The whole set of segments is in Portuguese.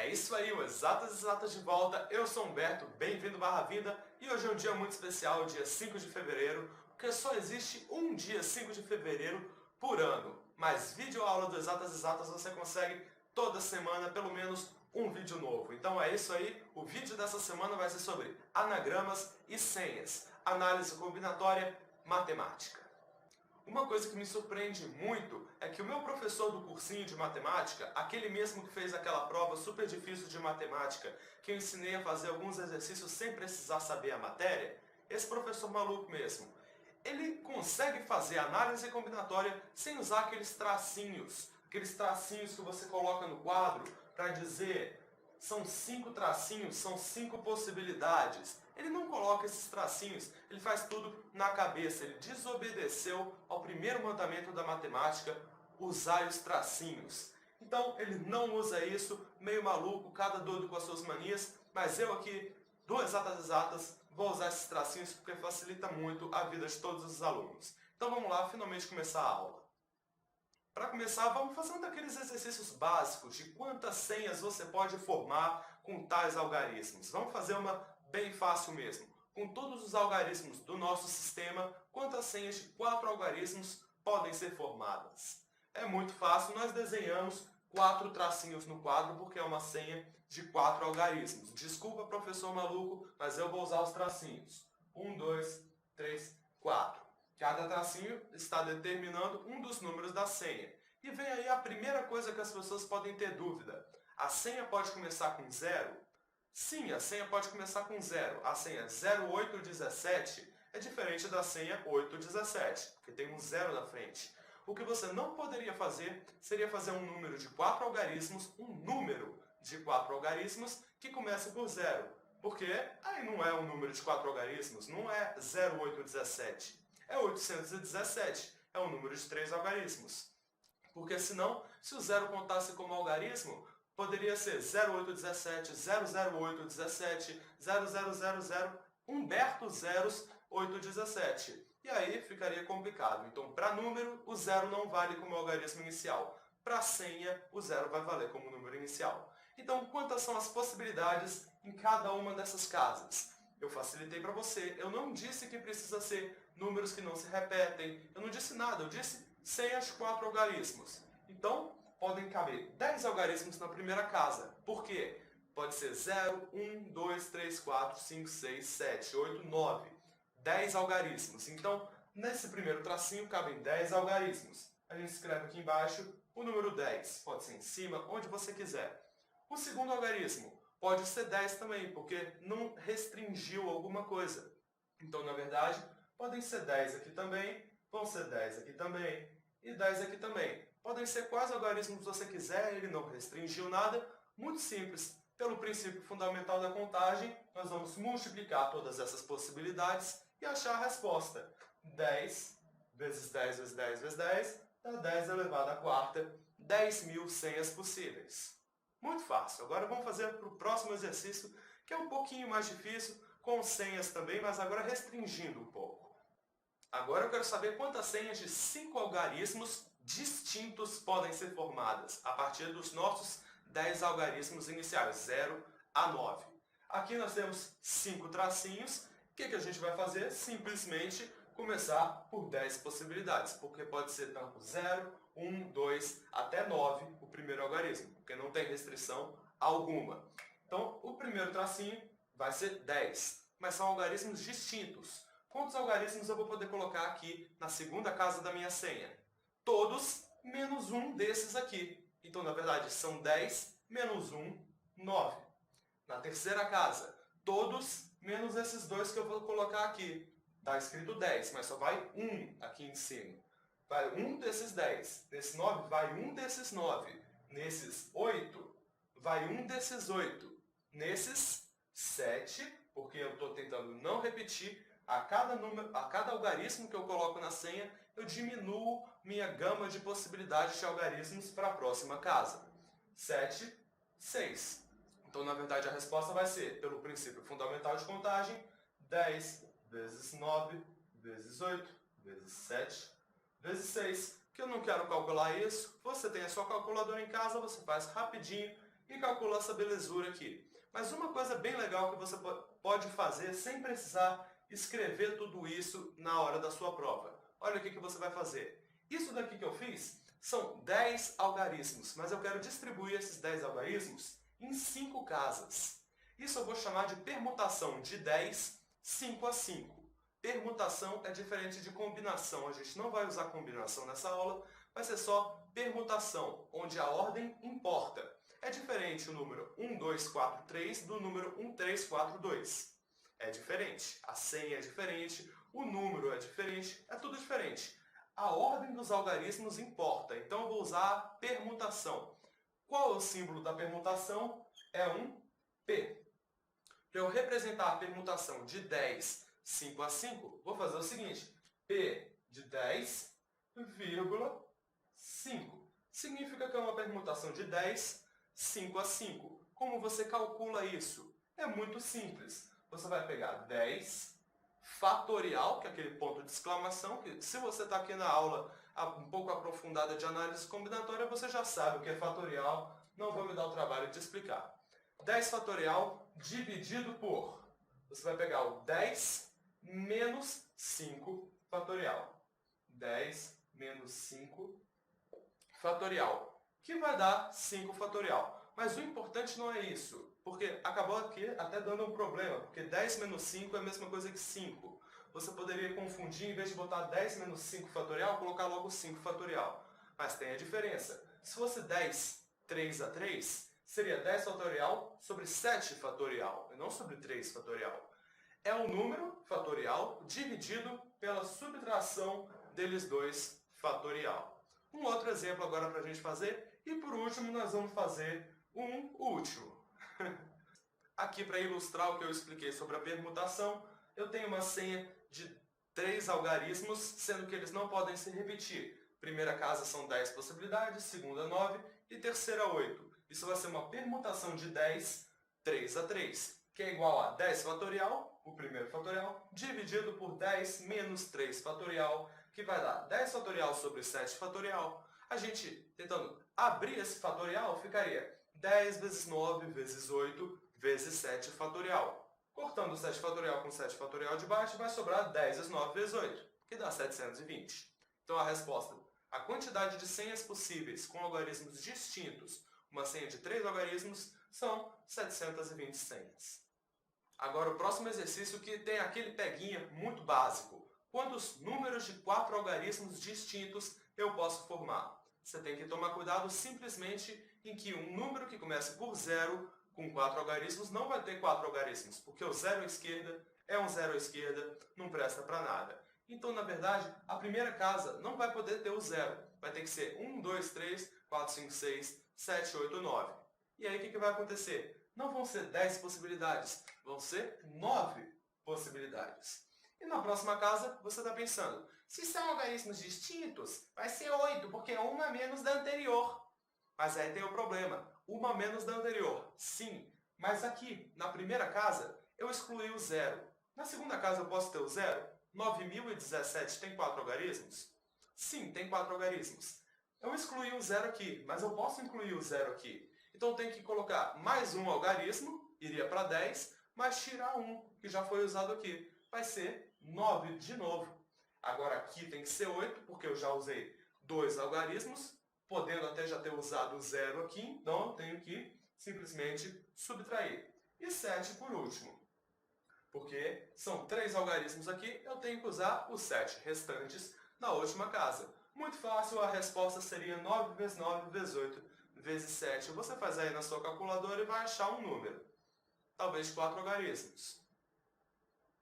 É isso aí, o Exatas de volta. Eu sou Humberto, bem-vindo Barra Vida, e hoje é um dia muito especial, dia 5 de fevereiro, porque só existe um dia 5 de fevereiro por ano. Mas videoaula do Exatas você consegue toda semana, pelo menos um vídeo novo. Então é isso aí, o vídeo dessa semana vai ser sobre anagramas e senhas, análise combinatória, matemática. Uma coisa que me surpreende muito é que o meu professor do cursinho de matemática, aquele mesmo que fez aquela prova super difícil de matemática, que eu ensinei a fazer alguns exercícios sem precisar saber a matéria, esse professor maluco mesmo, ele consegue fazer análise combinatória sem usar aqueles tracinhos que você coloca no quadro para dizer são 5 tracinhos, são 5 possibilidades. Ele não coloca esses tracinhos, ele faz tudo na cabeça. Ele desobedeceu ao primeiro mandamento da matemática, usar os tracinhos. Então ele não usa isso, meio maluco, cada doido com as suas manias, mas eu aqui, do Exatas, vou usar esses tracinhos porque facilita muito a vida de todos os alunos. Então vamos lá, finalmente começar a aula. Para começar, vamos fazer um daqueles exercícios básicos de quantas senhas você pode formar com tais algarismos. Vamos fazer uma bem fácil mesmo. Com todos os algarismos do nosso sistema, quantas senhas de 4 algarismos podem ser formadas? É muito fácil, nós desenhamos 4 tracinhos no quadro porque é uma senha de 4 algarismos. Desculpa, professor maluco, mas eu vou usar os tracinhos. 1, 2, 3, 4. Cada tracinho está determinando um dos números da senha. E vem aí a primeira coisa que as pessoas podem ter dúvida. A senha pode começar com 0? Sim, a senha pode começar com 0. A senha 0817 é diferente da senha 817, porque tem um 0 na frente. O que você não poderia fazer seria fazer um número de 4 algarismos, um número de 4 algarismos que começa por 0. Porque aí não é um número de 4 algarismos, não é 0817. É 817, é um número de 3 algarismos. Porque senão, se o 0 contasse como algarismo, poderia ser 0817, 00817, 0000, Humberto zeros 817. E aí ficaria complicado. Então, para número, o 0 não vale como algarismo inicial. Para senha, o 0 vai valer como número inicial. Então, quantas são as possibilidades em cada uma dessas casas? Eu facilitei para você. Eu não disse que precisa ser números que não se repetem. Eu não disse nada. Eu disse senhas de 4 algarismos. Então, podem caber 10 algarismos na primeira casa. Por quê? Pode ser 0, 1, 2, 3, 4, 5, 6, 7, 8, 9. 10 algarismos. Então, nesse primeiro tracinho cabem 10 algarismos. A gente escreve aqui embaixo o número 10. Pode ser em cima, onde você quiser. O segundo algarismo pode ser 10 também, porque não restringiu alguma coisa. Então, na verdade, podem ser 10 aqui também, vão ser 10 aqui também e 10 aqui também. Podem ser quais algarismos você quiser, ele não restringiu nada. Muito simples. Pelo princípio fundamental da contagem, nós vamos multiplicar todas essas possibilidades e achar a resposta. 10 vezes 10 vezes 10 vezes 10 dá 10 elevado à quarta, 10.000 senhas possíveis. Muito fácil. Agora vamos fazer para o próximo exercício, que é um pouquinho mais difícil, com senhas também, mas agora restringindo um pouco. Agora eu quero saber quantas senhas de 5 algarismos distintos podem ser formadas a partir dos nossos 10 algarismos iniciais, 0 a 9. Aqui nós temos 5 tracinhos. O que a gente vai fazer? Simplesmente começar por 10 possibilidades, porque pode ser tanto 0, 1, 2, até 9 o primeiro algarismo, porque não tem restrição alguma. Então, o primeiro tracinho vai ser 10, mas são algarismos distintos. Quantos algarismos eu vou poder colocar aqui na segunda casa da minha senha? Todos menos um desses aqui. Então, na verdade, são 10 menos 1, 9. Na terceira casa, todos menos esses dois que eu vou colocar aqui. Está escrito 10, mas só vai 1 aqui em cima. Vai um desses 10. Nesse 9, vai um desses 9. Nesses 8, vai um desses 8. Nesses 7, porque eu estou tentando não repetir, a cada algarismo que eu coloco na senha, eu diminuo minha gama de possibilidades de algarismos para a próxima casa. 7, 6. Então, na verdade, a resposta vai ser, pelo princípio fundamental de contagem, 10 vezes 9 vezes 8 vezes 7 vezes 6. Que eu não quero calcular isso, você tem a sua calculadora em casa, você faz rapidinho e calcula essa belezura aqui. Mas uma coisa bem legal que você pode fazer sem precisar escrever tudo isso na hora da sua prova. Olha o que você vai fazer. Isso daqui que eu fiz são 10 algarismos, mas eu quero distribuir esses 10 algarismos em 5 casas. Isso eu vou chamar de permutação de 10, 5 a 5. Permutação é diferente de combinação. A gente não vai usar combinação nessa aula, vai ser só permutação, onde a ordem importa. É diferente o número 1, 2, 4, 3 do número 1, 3, 4, 2. É diferente. A senha é diferente, o número é diferente, é tudo diferente. A ordem dos algarismos importa, então eu vou usar a permutação. Qual é o símbolo da permutação? É um P. Para eu representar a permutação de 10, 5 a 5, vou fazer o seguinte. P de 10, vírgula 5. Significa que é uma permutação de 10, 5 a 5. Como você calcula isso? É muito simples. Você vai pegar 10 fatorial, que é aquele ponto de exclamação, que se você está aqui na aula um pouco aprofundada de análise combinatória, você já sabe o que é fatorial, não vou me dar o trabalho de explicar. 10 fatorial dividido por, você vai pegar o 10 menos 5 fatorial. 10 menos 5 fatorial, que vai dar 5 fatorial. Mas o importante não é isso, porque acabou aqui até dando um problema, porque 10 menos 5 é a mesma coisa que 5. Você poderia confundir, em vez de botar 10 menos 5 fatorial, colocar logo 5 fatorial. Mas tem a diferença. Se fosse 10, 3 a 3, seria 10 fatorial sobre 7 fatorial, e não sobre 3 fatorial. É o número fatorial dividido pela subtração deles dois fatorial. Um outro exemplo agora para a gente fazer, e por último nós vamos fazer um último. Aqui, para ilustrar o que eu expliquei sobre a permutação, eu tenho uma senha de 3 algarismos, sendo que eles não podem se repetir. Primeira casa são 10 possibilidades, segunda 9 e terceira 8. Isso vai ser uma permutação de 10, 3 a 3, que é igual a 10 fatorial, o primeiro fatorial, dividido por 10 menos 3 fatorial, que vai dar 10 fatorial sobre 7 fatorial. A gente, tentando abrir esse fatorial, ficaria 10 vezes 9 vezes 8 vezes 7 fatorial. Cortando 7 fatorial com 7 fatorial de baixo, vai sobrar 10 vezes 9 vezes 8, que dá 720. Então a resposta, a quantidade de senhas possíveis com algarismos distintos, uma senha de 3 algarismos, são 720 senhas. Agora o próximo exercício que tem aquele peguinha muito básico. Quantos números de 4 algarismos distintos eu posso formar? Você tem que tomar cuidado simplesmente em que um número que comece por 0 com 4 algarismos não vai ter 4 algarismos, porque o 0 à esquerda é um 0 à esquerda, não presta para nada. Então, na verdade, a primeira casa não vai poder ter o 0. Vai ter que ser 1, 2, 3, 4, 5, 6, 7, 8, 9. E aí o que vai acontecer? Não vão ser 10 possibilidades, vão ser 9 possibilidades. E na próxima casa, você está pensando, se são algarismos distintos, vai ser 8, porque é uma menos da anterior. Mas aí tem o problema, uma menos da anterior, sim. Mas aqui, na primeira casa, eu excluí o 0. Na segunda casa eu posso ter o 0? 9017 tem 4 algarismos? Sim, tem 4 algarismos. Eu excluí o 0 aqui, mas eu posso incluir o 0 aqui. Então eu tenho que colocar mais um algarismo, iria para 10, mas tirar um, que já foi usado aqui. Vai ser 9 de novo. Agora aqui tem que ser 8, porque eu já usei 2 algarismos, podendo até já ter usado o 0 aqui, então eu tenho que simplesmente subtrair. E 7 por último. Porque são 3 algarismos aqui, eu tenho que usar os 7 restantes na última casa. Muito fácil, a resposta seria 9 vezes 9 vezes 8 vezes 7. Você faz aí na sua calculadora e vai achar um número. Talvez 4 algarismos.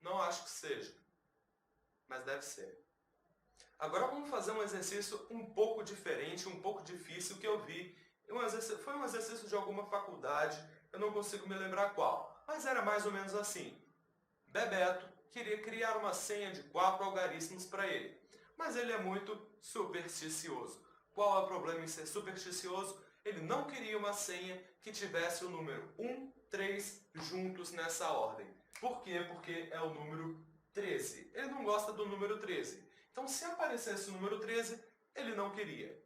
Não acho que seja, mas deve ser. Agora vamos fazer um exercício um pouco diferente, um pouco difícil que eu vi. Foi um exercício de alguma faculdade, eu não consigo me lembrar qual. Mas era mais ou menos assim. Bebeto queria criar uma senha de 4 algarismos para ele. Mas ele é muito supersticioso. Qual é o problema em ser supersticioso? Ele não queria uma senha que tivesse o número 1, 3 juntos nessa ordem. Por quê? Porque é o número 13. Ele não gosta do número 13. Então, se aparecesse o número 13, ele não queria.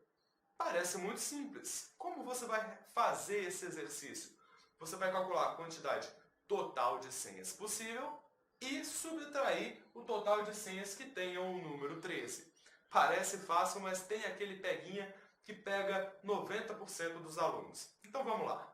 Parece muito simples. Como você vai fazer esse exercício? Você vai calcular a quantidade total de senhas possível e subtrair o total de senhas que tenham o número 13. Parece fácil, mas tem aquele peguinha que pega 90% dos alunos. Então vamos lá.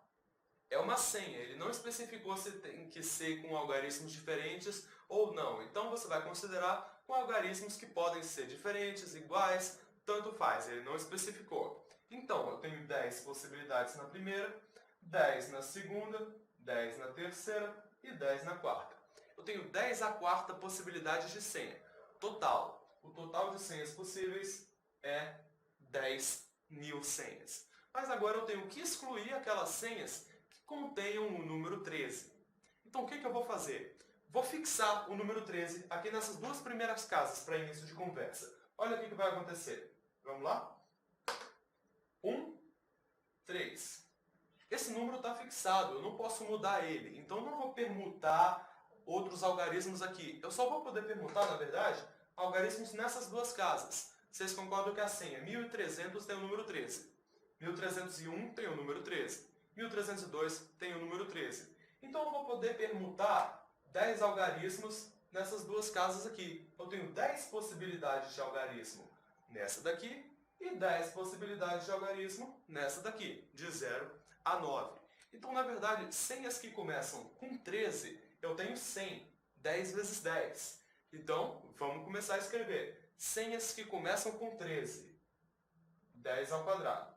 É uma senha, ele não especificou se tem que ser com algarismos diferentes ou não. Então você vai considerar com algarismos que podem ser diferentes, iguais, tanto faz, ele não especificou. Então eu tenho 10 possibilidades na primeira, 10 na segunda, 10 na terceira e 10 na quarta. Eu tenho 10 a quarta possibilidades de senha. Total. O total de senhas possíveis é 10.000 senhas. Mas agora eu tenho que excluir aquelas senhas que contenham o número 13. Então o que eu vou fazer? Vou fixar o número 13 aqui nessas duas primeiras casas para início de conversa. Olha o que vai acontecer. Vamos lá? 1, 3. Esse número está fixado, eu não posso mudar ele. Então eu não vou permutar outros algarismos aqui. Eu só vou poder permutar, na verdade, algarismos nessas duas casas. Vocês concordam que a senha 1300 tem o número 13. 1301 tem o número 13. 1302 tem o número 13. Então eu vou poder permutar 10 algarismos nessas duas casas aqui. Eu tenho 10 possibilidades de algarismo nessa daqui e 10 possibilidades de algarismo nessa daqui, de 0 a 9. Então, na verdade, senhas que começam com 13, eu tenho 100. 10 vezes 10. Então, vamos começar a escrever. Senhas que começam com 13. 10 ao quadrado.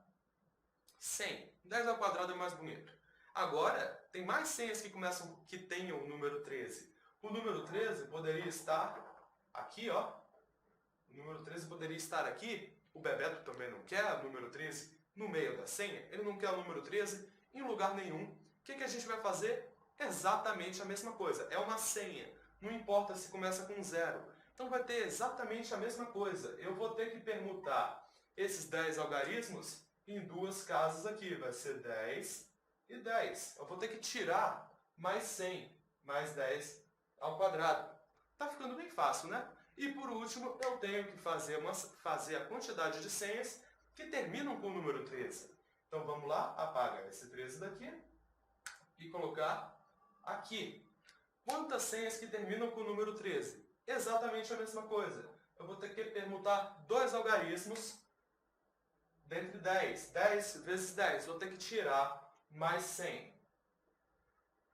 100. 10 ao quadrado é mais bonito. Agora, tem mais senhas que tenham o número 13. O número 13 poderia estar aqui, ó. O número 13 poderia estar aqui. O Bebeto também não quer o número 13 no meio da senha. Ele não quer o número 13 em lugar nenhum. O que a gente vai fazer? Exatamente a mesma coisa. É uma senha. Não importa se começa com 0. Então vai ter exatamente a mesma coisa. Eu vou ter que permutar esses 10 algarismos em duas casas aqui. Vai ser 10 e 10. Eu vou ter que tirar mais 100, mais 10 ao quadrado. Tá ficando bem fácil, né? E por último, eu tenho que fazer a quantidade de senhas que terminam com o número 13. Então vamos lá, apaga esse 13 daqui e colocar aqui. Quantas senhas que terminam com o número 13? Exatamente a mesma coisa. Eu vou ter que permutar dois algarismos dentre 10. 10 vezes 10. Vou ter que tirar mais 100.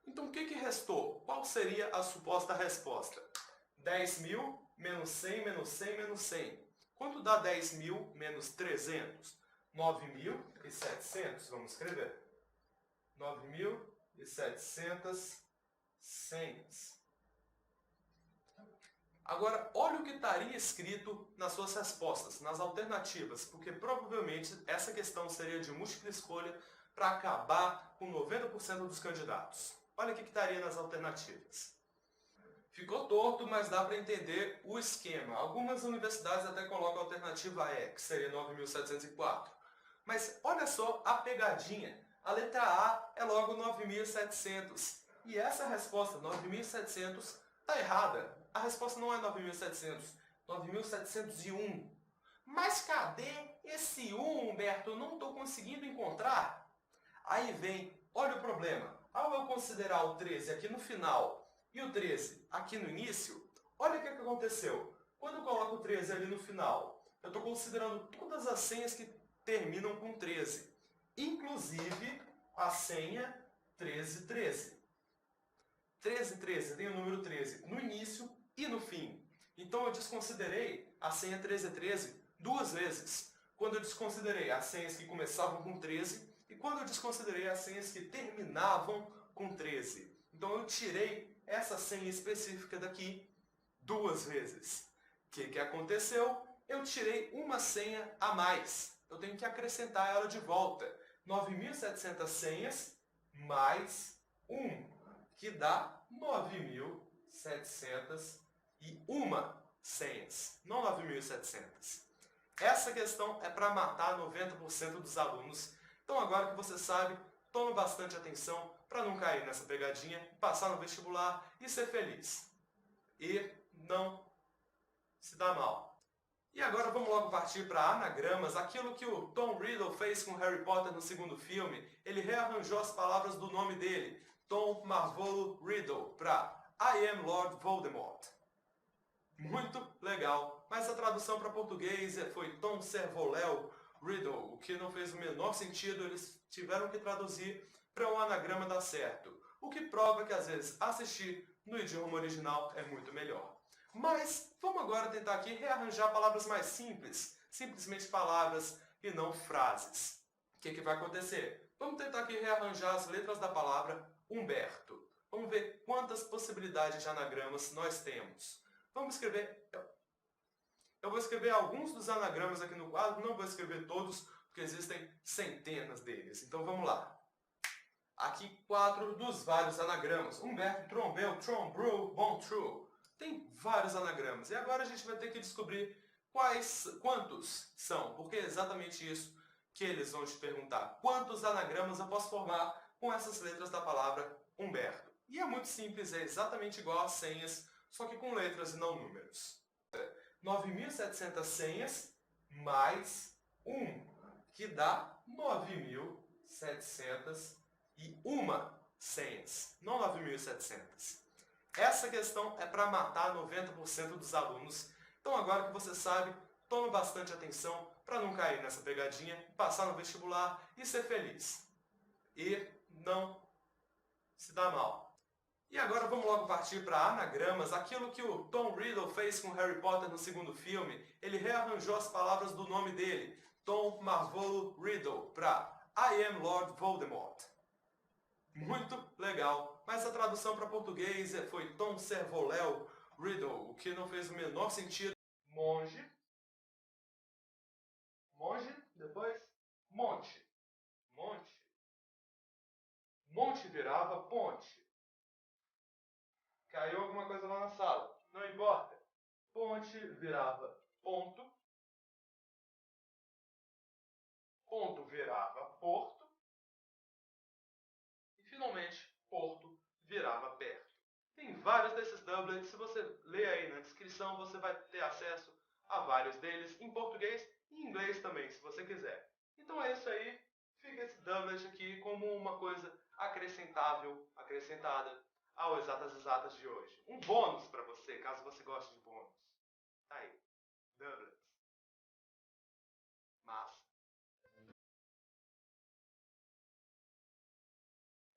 Então o que restou? Qual seria a suposta resposta? 10.000 menos 100 menos 100 menos 100. Quanto dá 10.000 menos 300? 9.700. Vamos escrever. 9.700 senhas. Agora, olha o que estaria escrito nas suas respostas, nas alternativas, porque provavelmente essa questão seria de múltipla escolha para acabar com 90% dos candidatos. Olha o que estaria nas alternativas. Ficou torto, mas dá para entender o esquema. Algumas universidades até colocam a alternativa E, que seria 9.704. Mas olha só a pegadinha. A letra A é logo 9.700. E essa resposta, 9.700, está errada. A resposta não é 9.700, 9.701. Mas cadê esse 1, Humberto? Eu não estou conseguindo encontrar. Aí vem, olha o problema. Ao eu considerar o 13 aqui no final e o 13 aqui no início, olha o que aconteceu. Quando eu coloco o 13 ali no final, eu estou considerando todas as senhas que terminam com 13. Inclusive a senha 1313. 1313 tem o número 13 no início e no fim. Então eu desconsiderei a senha 1313 duas vezes. Quando eu desconsiderei as senhas que começavam com 13 e quando eu desconsiderei as senhas que terminavam com 13. Então eu tirei essa senha específica daqui duas vezes. O que aconteceu? Eu tirei uma senha a mais. Eu tenho que acrescentar ela de volta. 9.700 senhas mais 1, que dá 9.701 senhas, não 9.700. Essa questão é para matar 90% dos alunos. Então agora que você sabe, tome bastante atenção para não cair nessa pegadinha, passar no vestibular e ser feliz. E não se dá mal. E agora vamos logo partir para anagramas, aquilo que o Tom Riddle fez com Harry Potter no segundo filme. Ele rearranjou as palavras do nome dele, Tom Marvolo Riddle, para I am Lord Voldemort. Muito legal, mas a tradução para português foi Tom Servoléu Riddle, o que não fez o menor sentido, eles tiveram que traduzir para um anagrama dar certo. O que prova que às vezes assistir no idioma original é muito melhor. Mas vamos agora tentar aqui rearranjar palavras mais simples, simplesmente palavras e não frases. O que vai acontecer? Vamos tentar aqui rearranjar as letras da palavra Humberto. Vamos ver quantas possibilidades de anagramas nós temos. Vamos escrever... Eu vou escrever alguns dos anagramas aqui no quadro, não vou escrever todos, porque existem centenas deles. Então vamos lá. Aqui 4 dos vários anagramas. Humberto, Trombel, Trombrew, Bontrue. Tem vários anagramas. E agora a gente vai ter que descobrir quantos são, porque é exatamente isso que eles vão te perguntar. Quantos anagramas eu posso formar com essas letras da palavra Humberto? E é muito simples, é exatamente igual às senhas, só que com letras e não números. 9.700 senhas mais 1, que dá 9.701 senhas, não 9.700. Essa questão é para matar 90% dos alunos. Então agora que você sabe, tome bastante atenção para não cair nessa pegadinha, passar no vestibular e ser feliz. E não se dar mal. E agora vamos logo partir para anagramas, aquilo que o Tom Riddle fez com Harry Potter no segundo filme. Ele rearranjou as palavras do nome dele, Tom Marvolo Riddle, para I am Lord Voldemort. Muito legal, mas a tradução para português foi Tom Servoléu Riddle, o que não fez o menor sentido. Monge, depois monte, monte virava ponte. Caiu alguma coisa lá na sala, não importa. Ponte virava ponto, ponto virava porto, e finalmente porto virava perto. Tem vários desses doublets, se você ler aí na descrição, você vai ter acesso a vários deles, em português e em inglês também, se você quiser. Então é isso aí, fica esse doublet aqui como uma coisa acrescentada ao Exatas de hoje. Um bônus para você, caso você goste de bônus. Tá aí, doublets. Massa.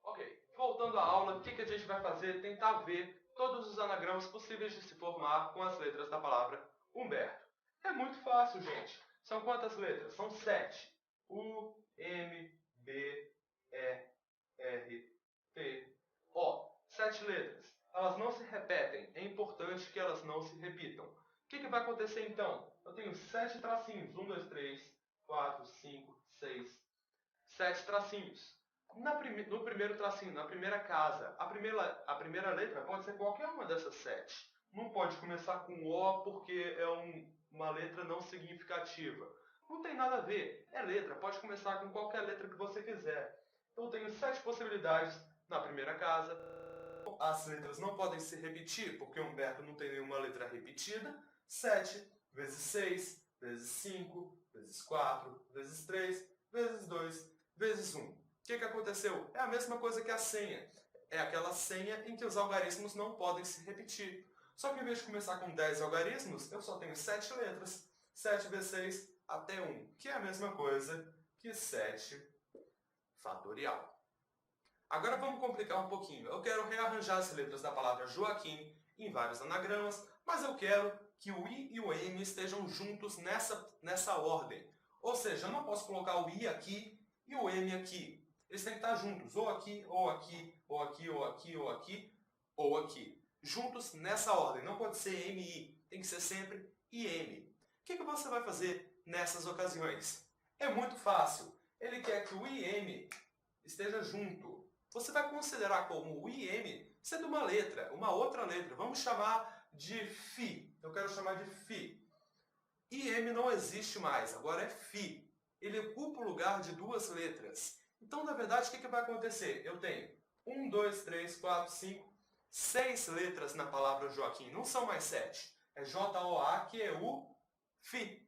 Ok, voltando à aula, o que a gente vai fazer? Tentar ver todos os anagramas possíveis de se formar com as letras da palavra Humberto. É muito fácil, gente. São quantas letras? São 7. U, M, B, E, R, T, O. 7 letras. Elas não se repetem. É importante que elas não se repitam. O que vai acontecer então? Eu tenho 7 tracinhos. 1, 2, 3, 4, 5, 6. 7 tracinhos. No primeiro tracinho, na primeira casa, a primeira letra pode ser qualquer uma dessas 7. Não pode começar com O porque é uma letra não significativa. Não tem nada a ver. É letra. Pode começar com qualquer letra que você quiser. Então eu tenho 7 possibilidades na primeira casa. As letras não podem se repetir, porque Humberto não tem nenhuma letra repetida. 7 vezes 6, vezes 5, vezes 4, vezes 3, vezes 2, vezes 1. O que aconteceu? É a mesma coisa que a senha. É aquela senha em que os algarismos não podem se repetir. Só que em vez de começar com 10 algarismos, eu só tenho 7 letras. 7 vezes 6 até 1, que é a mesma coisa que 7 fatorial. Agora vamos complicar um pouquinho. Eu quero rearranjar as letras da palavra Joaquim em vários anagramas, mas eu quero que o I e o M estejam juntos nessa ordem. Ou seja, eu não posso colocar o I aqui e o M aqui. Eles têm que estar juntos, ou aqui, ou aqui, ou aqui, ou aqui, ou aqui, ou aqui. Juntos nessa ordem. Não pode ser M e I. Tem que ser sempre IM. O que você vai fazer nessas ocasiões? É muito fácil. Ele quer que o IM esteja junto. Você vai considerar como o IM sendo uma letra, uma outra letra. Vamos chamar de Φ. Eu quero chamar de Φ. IM não existe mais, agora é Φ. Ele ocupa o lugar de 2 letras. Então, na verdade, o que vai acontecer? Eu tenho 1, 2, 3, 4, 5, 6 letras na palavra Joaquim. Não são mais 7. É J-O-A, que é o φ.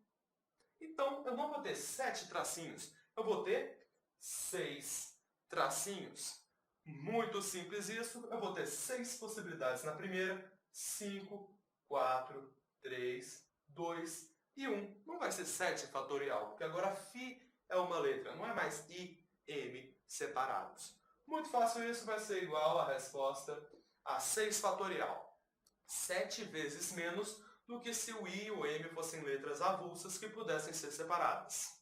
Então, eu não vou ter 7 tracinhos, eu vou ter 6 tracinhos. Muito simples isso, eu vou ter 6 possibilidades na primeira, 5, 4, 3, 2 e 1. Não vai ser 7 fatorial, porque agora φ é uma letra, não é mais I, M separados. Muito fácil isso, vai ser igual a resposta a 6 fatorial. 7 vezes menos do que se o I e o M fossem letras avulsas que pudessem ser separadas.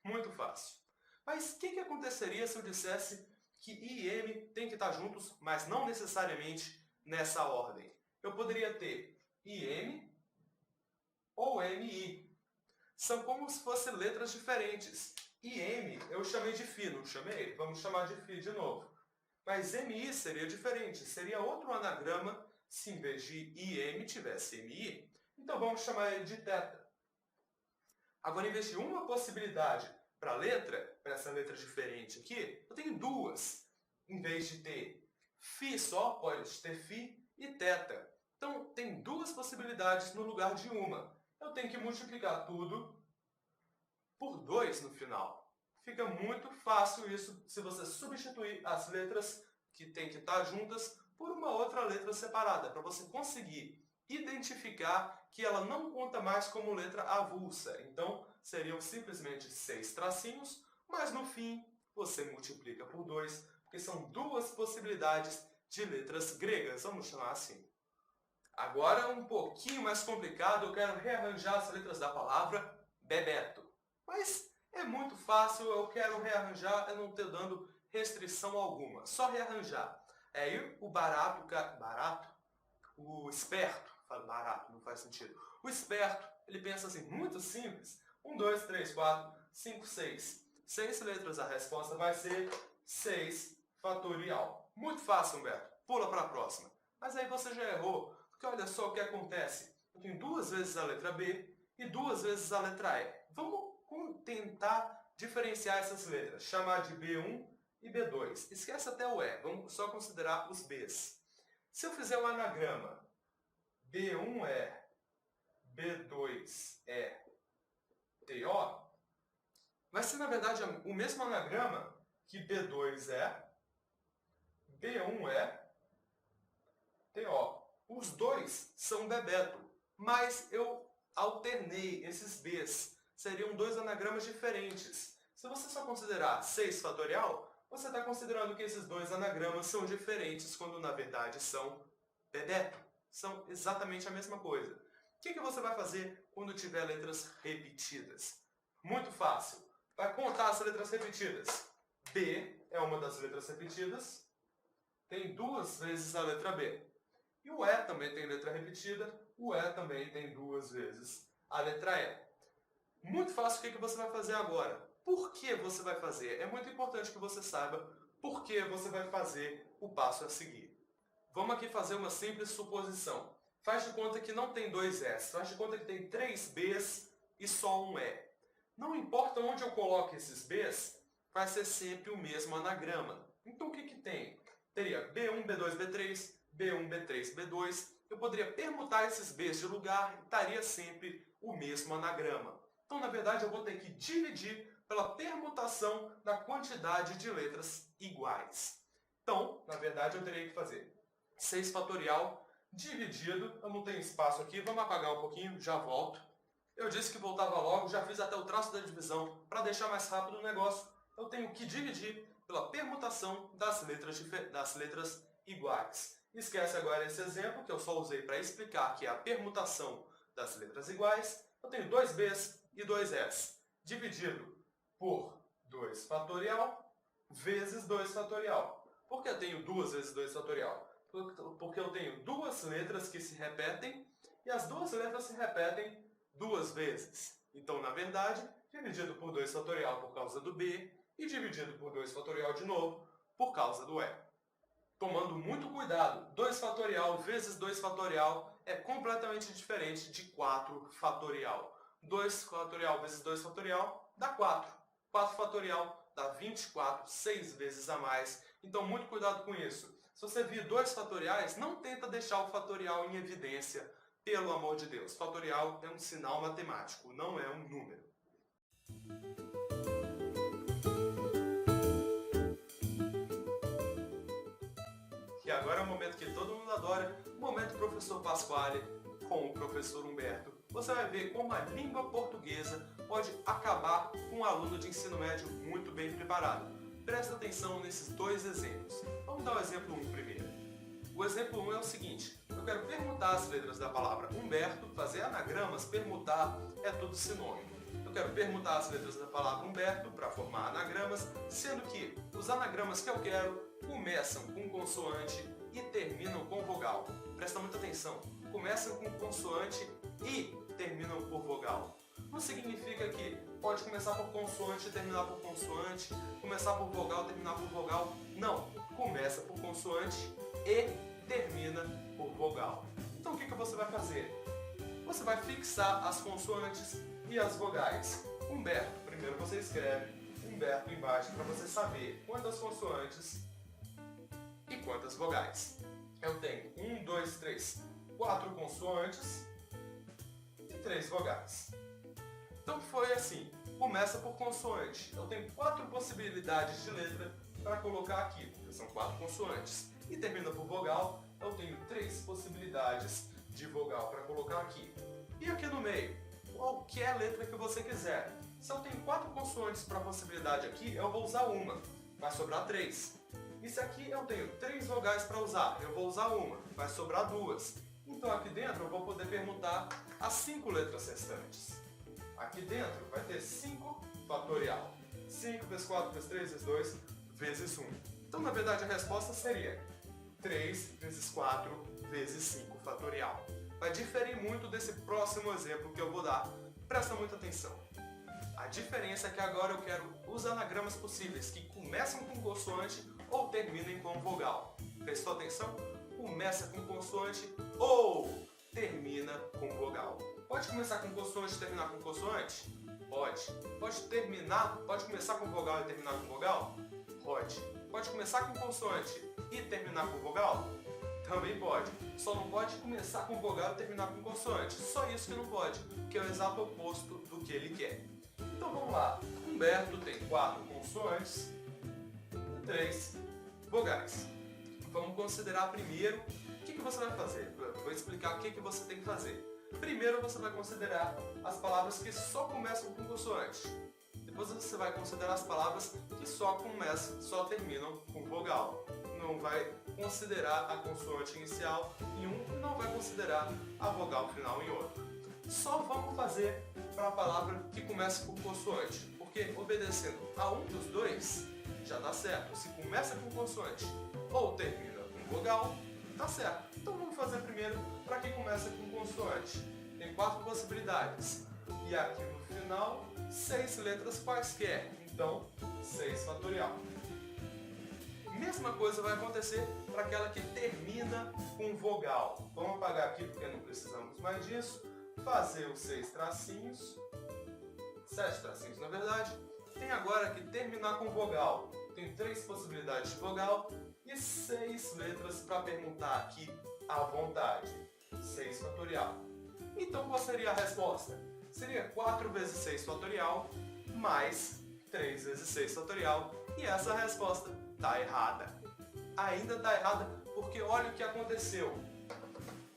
Muito fácil. Mas o que aconteceria se eu dissesse que I e M têm que estar juntos, mas não necessariamente nessa ordem? Eu poderia ter IM ou MI. São como se fossem letras diferentes. IM eu chamei de Φ, não chamei? Vamos chamar de Φ de novo. Mas MI seria diferente, seria outro anagrama se em vez de IM tivesse MI. Então vamos chamar ele de θ. Agora, em vez de uma possibilidade para a letra, para essa letra diferente aqui, eu tenho duas. Em vez de ter Φ só, pode ter Φ e θ. Então, tem duas possibilidades no lugar de uma. Eu tenho que multiplicar tudo por 2 no final. Fica muito fácil isso se você substituir as letras que têm que estar juntas por uma outra letra separada, para você conseguir identificar que ela não conta mais como letra avulsa. Então, seriam simplesmente 6 tracinhos, mas no fim você multiplica por 2, porque são duas possibilidades de letras gregas, vamos chamar assim. Agora, um pouquinho mais complicado, eu quero rearranjar as letras da palavra Bebeto. Mas é muito fácil, eu quero rearranjar, eu não estou dando restrição alguma, só rearranjar. Aí o o esperto, falo barato, não faz sentido. O esperto, ele pensa assim, muito simples. 1, 2, 3, 4, 5, 6. 6 letras, a resposta vai ser 6 fatorial. Muito fácil, Humberto. Pula para a próxima. Mas aí você já errou, porque olha só o que acontece. Eu tenho 2 vezes a letra B e 2 vezes a letra E. Vamos tentar diferenciar essas letras. Chamar de B1 e B2. Esquece até o E, vamos só considerar os Bs. Se eu fizer um anagrama B1E, B2E, TO, vai ser, na verdade, o mesmo anagrama que B2E, B1E, TO. Os dois são Bebeto, mas eu alternei esses Bs. Seriam 2 anagramas diferentes. Se você só considerar 6 fatorial, você está considerando que esses 2 anagramas são diferentes, quando na verdade são Bebeto. São exatamente a mesma coisa. O que você vai fazer quando tiver letras repetidas? Muito fácil. Vai contar as letras repetidas. B é uma das letras repetidas. Tem 2 vezes a letra B. E o E também tem letra repetida. O E também tem 2 vezes a letra E. Muito fácil, o que você vai fazer agora? Por que você vai fazer? É muito importante que você saiba por que você vai fazer o passo a seguir. Vamos aqui fazer uma simples suposição. Faz de conta que não tem 2 S, faz de conta que tem 3 Bs e só um E. Não importa onde eu coloque esses Bs, vai ser sempre o mesmo anagrama. Então o que tem? Teria B1, B2, B3, B1, B3, B2. Eu poderia permutar esses Bs de lugar e estaria sempre o mesmo anagrama. Então, na verdade, eu vou ter que dividir pela permutação da quantidade de letras iguais. Então, na verdade, eu teria que fazer 6 fatorial dividido, eu não tenho espaço aqui, vamos apagar um pouquinho, já volto. Eu disse que voltava logo, já fiz até o traço da divisão para deixar mais rápido o negócio. Eu tenho que dividir pela permutação das letras iguais. Esquece agora esse exemplo que eu só usei para explicar que é a permutação das letras iguais. Eu tenho 2 Bs e 2 S, dividido por 2 fatorial vezes 2 fatorial. Por que eu tenho 2 vezes 2 fatorial? Porque eu tenho 2 letras que se repetem e as 2 letras se repetem 2 vezes. Então, na verdade, dividido por 2 fatorial por causa do B e dividido por 2 fatorial de novo por causa do E. Tomando muito cuidado, 2 fatorial vezes 2 fatorial é completamente diferente de 4 fatorial. 2 fatorial vezes 2 fatorial dá 4. 4 fatorial dá 24, 6 vezes a mais. Então, muito cuidado com isso. Se você vir 2 fatoriais, não tenta deixar o fatorial em evidência, Pelo amor de Deus, fatorial é um sinal matemático, não é um número. E agora é o momento que todo mundo adora, o momento do professor Pasquale com o professor Humberto. Você vai ver como a língua portuguesa pode acabar com um aluno de ensino médio muito bem preparado. Presta atenção nesses dois exemplos. Vamos dar o exemplo 1 primeiro. O exemplo 1 é o seguinte: eu quero permutar as letras da palavra Humberto, fazer anagramas, permutar é tudo sinônimo. Eu quero permutar as letras da palavra Humberto para formar anagramas, sendo que os anagramas que eu quero começam com consoante e terminam com vogal. Presta muita atenção. Começam com consoante e terminam por vogal. Não significa que pode começar por consoante e terminar por consoante, começar por vogal e terminar por vogal. Não, começa por consoante e termina por vogal. Então o que você vai fazer? Você vai fixar as consoantes e as vogais. Humberto, primeiro você escreve Humberto embaixo para você saber quantas consoantes e quantas vogais. Eu tenho 1, 2, 3, 4 consoantes e 3 vogais. Então foi assim, começa por consoante. Eu tenho 4 possibilidades de letra para colocar aqui, porque são 4 consoantes. E termina por vogal, eu tenho 3 possibilidades de vogal para colocar aqui. E aqui no meio, qualquer letra que você quiser. Se eu tenho 4 consoantes para possibilidade aqui, eu vou usar uma, vai sobrar 3. E se aqui eu tenho 3 vogais para usar, eu vou usar uma, vai sobrar 2. Então aqui dentro eu vou poder permutar as 5 letras restantes. Aqui dentro vai ter 5 fatorial. 5 vezes 4 vezes 3 vezes 2 vezes 1. Então na verdade a resposta seria 3 vezes 4 vezes 5 fatorial. Vai diferir muito desse próximo exemplo que eu vou dar. Presta muita atenção. A diferença é que agora eu quero os anagramas possíveis que começam com consoante ou terminem com vogal. Prestou atenção? Começa com consoante ou termina com vogal. Pode começar com consoante e terminar com consoante? Pode. Pode começar com vogal e terminar com vogal? Pode. Pode começar com consoante e terminar com vogal? Também pode. Só não pode começar com vogal e terminar com consoante. Só isso que não pode, que é o exato oposto do que ele quer. Então vamos lá. Humberto tem 4 consoantes e 3 vogais. Vamos considerar primeiro o que você vai fazer. Eu vou explicar o que você tem que fazer. Primeiro você vai considerar as palavras que só começam com consoante. Depois você vai considerar as palavras que só terminam com vogal. Não vai considerar a consoante inicial em um e não vai considerar a vogal final em outro. Só vamos fazer para a palavra que começa com consoante, porque obedecendo a um dos dois já dá certo. Se começa com consoante ou termina com vogal, tá certo. Então vamos fazer primeiro para quem começa com consoante. Tem 4 possibilidades. E aqui no final, 6 letras quaisquer. Então, 6 fatorial. Mesma coisa vai acontecer para aquela que termina com vogal. Vamos apagar aqui porque não precisamos mais disso. Fazer os 6 tracinhos. 7 tracinhos na verdade. Tem agora que terminar com vogal. Tem 3 possibilidades de vogal e 6 letras para permutar aqui à vontade. 6 fatorial. Então qual seria a resposta? Seria 4 vezes 6 fatorial mais 3 vezes 6 fatorial. E essa resposta está errada. Ainda está errada porque olha o que aconteceu.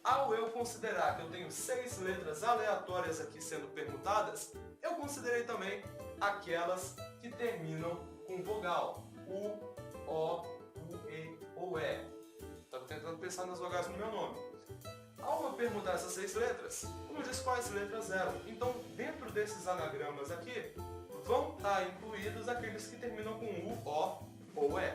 Ao eu considerar que eu tenho 6 letras aleatórias aqui sendo permutadas, eu considerei também aquelas que terminam com vogal. U, O, U, E ou E. Estava tentando pensar nas vogais no meu nome. Ao eu permutar essas 6 letras, eu não disse quais letras eram. Então, dentro desses anagramas aqui, vão estar incluídos aqueles que terminam com U, O ou E.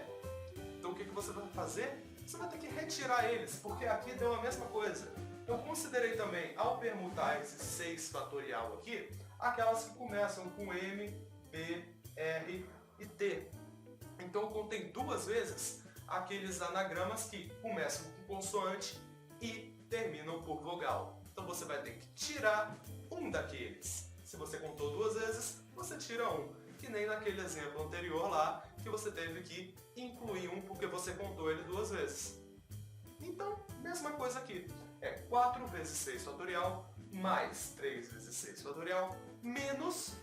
Então, o que você vai fazer? Você vai ter que retirar eles, porque aqui deu a mesma coisa. Eu considerei também, ao permutar esses 6 fatorial aqui, aquelas que começam com M, B, R e T. Então, eu contei 2 vezes aqueles anagramas que começam com consoante e terminam por vogal. Então você vai ter que tirar um daqueles. Se você contou 2 vezes, você tira um. Que nem naquele exemplo anterior lá, que você teve que incluir um porque você contou ele 2 vezes. Então, mesma coisa aqui. é 4 vezes 6 fatorial mais 3 vezes 6 fatorial menos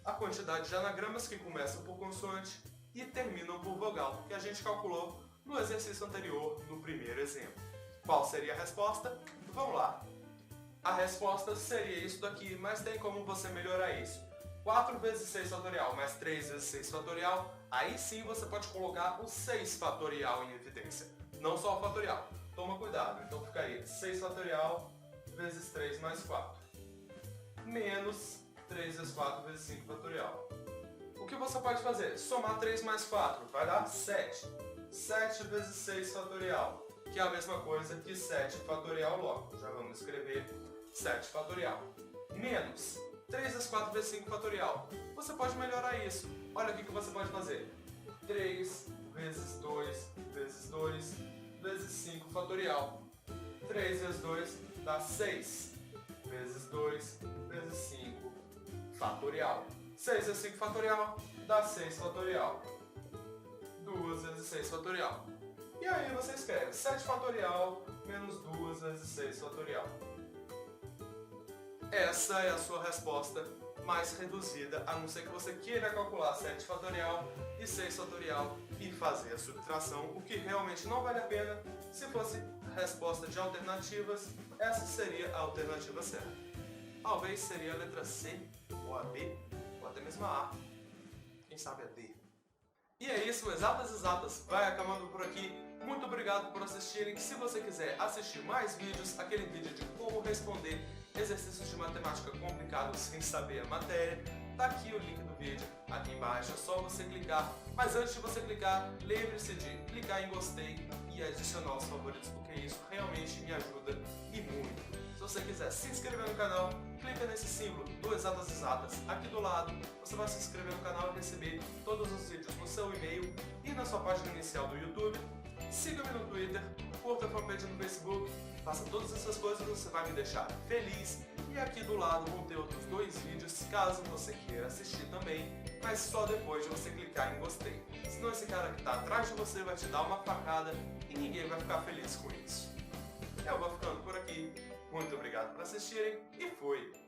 a quantidade de anagramas que começam por consoante e terminam por vogal, que a gente calculou no exercício anterior, no primeiro exemplo. Qual seria a resposta? Vamos lá. A resposta seria isso daqui, mas tem como você melhorar isso. 4 vezes 6 fatorial mais 3 vezes 6 fatorial, aí sim você pode colocar o 6 fatorial em evidência, não só o fatorial. Toma cuidado, então ficaria 6 fatorial vezes 3 mais 4, menos 3 vezes 4 vezes 5 fatorial. O que você pode fazer? Somar 3 mais 4, vai dar 7. 7 vezes 6 fatorial, que é a mesma coisa que 7 fatorial logo. Já vamos escrever 7 fatorial. Menos 3 vezes 4 vezes 5 fatorial. Você pode melhorar isso. Olha o que você pode fazer. 3 vezes 2 vezes 2 vezes 5 fatorial. 3 vezes 2 dá 6. Vezes 2 vezes 5 fatorial. 6 vezes 5 fatorial dá 6 fatorial. 2 vezes 6 fatorial. E aí você escreve 7 fatorial menos 2 vezes 6 fatorial. Essa é a sua resposta mais reduzida, a não ser que você queira calcular 7 fatorial e 6 fatorial e fazer a subtração, o que realmente não vale a pena. Se fosse resposta de alternativas, essa seria a alternativa certa. Talvez seria a letra C, ou a B, ou até mesmo a A. Quem sabe a D. E é isso, Exatas vai acabando por aqui. Muito obrigado por assistirem. Se você quiser assistir mais vídeos, aquele vídeo de como responder exercícios de matemática complicados sem saber a matéria, tá aqui o link do vídeo, aqui embaixo, é só você clicar. Mas antes de você clicar, lembre-se de clicar em gostei e adicionar os favoritos, porque isso realmente me ajuda e muito. Se você quiser se inscrever no canal, clica nesse símbolo do Exatas aqui do lado. Você vai se inscrever no canal e receber todos os vídeos no seu e-mail e na sua página inicial do YouTube. Siga-me no Twitter, curta a fanpage no Facebook, faça todas essas coisas, você vai me deixar feliz. E aqui do lado vão ter outros 2 vídeos, caso você queira assistir também, mas só depois de você clicar em gostei. Senão esse cara que está atrás de você vai te dar uma facada e ninguém vai ficar feliz com isso. Eu vou ficando por aqui. Muito obrigado por assistirem e fui!